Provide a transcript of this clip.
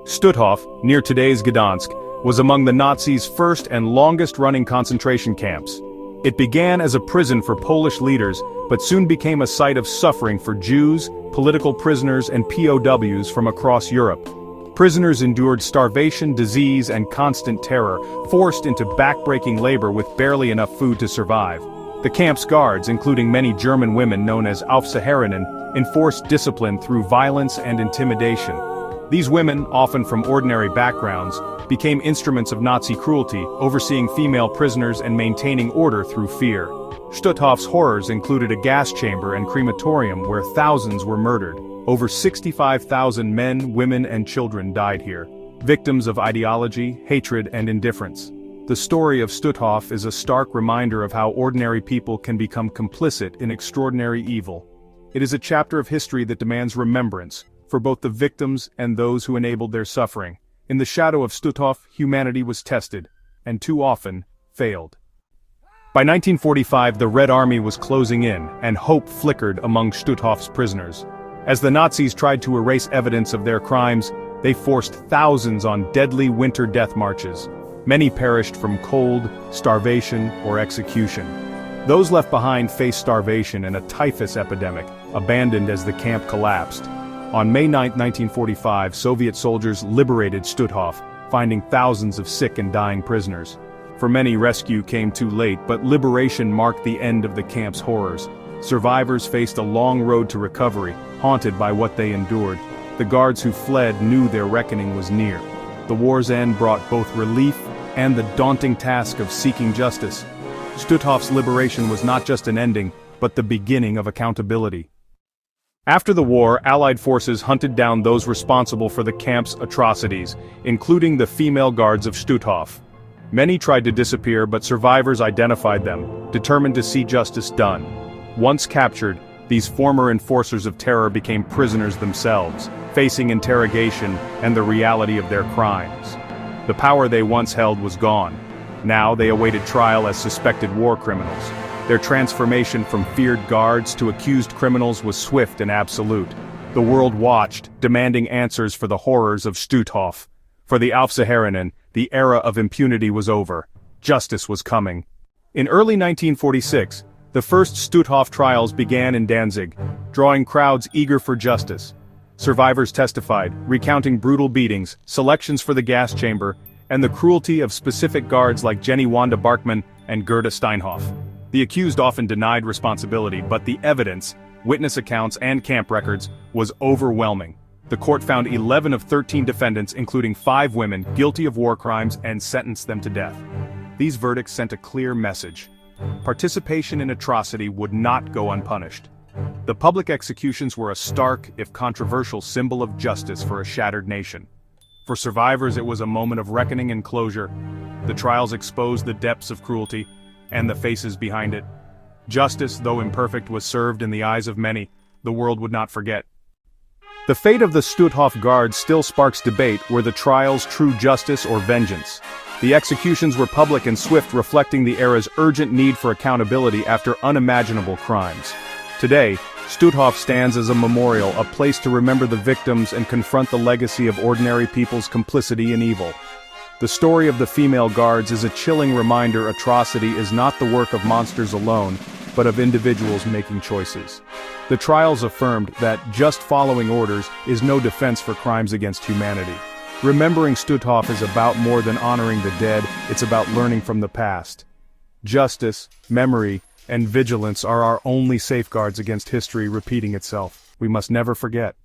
Stutthof, near today's Gdańsk, was among the Nazis' first and longest-running concentration camps. It began as a prison for Polish leaders, but soon became a site of suffering for Jews, political prisoners and POWs from across Europe. Prisoners endured starvation, disease and constant terror, forced into backbreaking labor with barely enough food to survive. The camp's guards, including many German women known as Aufseherinnen, enforced discipline through violence and intimidation. These women, often from ordinary backgrounds, became instruments of Nazi cruelty, overseeing female prisoners and maintaining order through fear. Stutthof's horrors included a gas chamber and crematorium where thousands were murdered. Over 65,000 men, women and children died here, victims of ideology, hatred and indifference. The story of Stutthof is a stark reminder of how ordinary people can become complicit in extraordinary evil. It is a chapter of history that demands remembrance, for both the victims and those who enabled their suffering. In the shadow of Stutthof, humanity was tested, and too often, failed. By 1945 the Red Army was closing in, and hope flickered among Stutthof's prisoners. As the Nazis tried to erase evidence of their crimes, they forced thousands on deadly winter death marches. Many perished from cold, starvation, or execution. Those left behind faced starvation and a typhus epidemic, abandoned as the camp collapsed. On May 9, 1945, Soviet soldiers liberated Stutthof, finding thousands of sick and dying prisoners. For many, rescue came too late, but liberation marked the end of the camp's horrors. Survivors faced a long road to recovery, haunted by what they endured. The guards who fled knew their reckoning was near. The war's end brought both relief and the daunting task of seeking justice. Stutthof's liberation was not just an ending, but the beginning of accountability. After the war, Allied forces hunted down those responsible for the camp's atrocities, including the female guards of Stutthof. Many tried to disappear, but survivors identified them, determined to see justice done. Once captured, these former enforcers of terror became prisoners themselves, facing interrogation and the reality of their crimes. The power they once held was gone. Now they awaited trial as suspected war criminals. Their transformation from feared guards to accused criminals was swift and absolute. The world watched, demanding answers for the horrors of Stutthof. For the Aufseherinnen, the era of impunity was over. Justice was coming. In early 1946, the first Stutthof trials began in Danzig, drawing crowds eager for justice. Survivors testified, recounting brutal beatings, selections for the gas chamber, and the cruelty of specific guards like Jenny Wanda Barkman and Gerda Steinhoff. The accused often denied responsibility, but the evidence, witness accounts and camp records, was overwhelming. The court found 11 of 13 defendants, including 5 women, guilty of war crimes and sentenced them to death. These verdicts sent a clear message. Participation in atrocity would not go unpunished. The public executions were a stark, if controversial, symbol of justice for a shattered nation. For survivors, it was a moment of reckoning and closure. The trials exposed the depths of cruelty and the faces behind it. Justice, though imperfect, was served in the eyes of many. The world would not forget. The fate of the Stutthof guards still sparks debate. Were the trials true justice or vengeance? The executions were public and swift, reflecting the era's urgent need for accountability after unimaginable crimes. Today, Stutthof stands as a memorial, a place to remember the victims and confront the legacy of ordinary people's complicity in evil. The story of the female guards is a chilling reminder atrocity is not the work of monsters alone, but of individuals making choices. The trials affirmed that just following orders is no defense for crimes against humanity. Remembering Stutthof is about more than honoring the dead, it's about learning from the past. Justice, memory, and vigilance are our only safeguards against history repeating itself. We must never forget.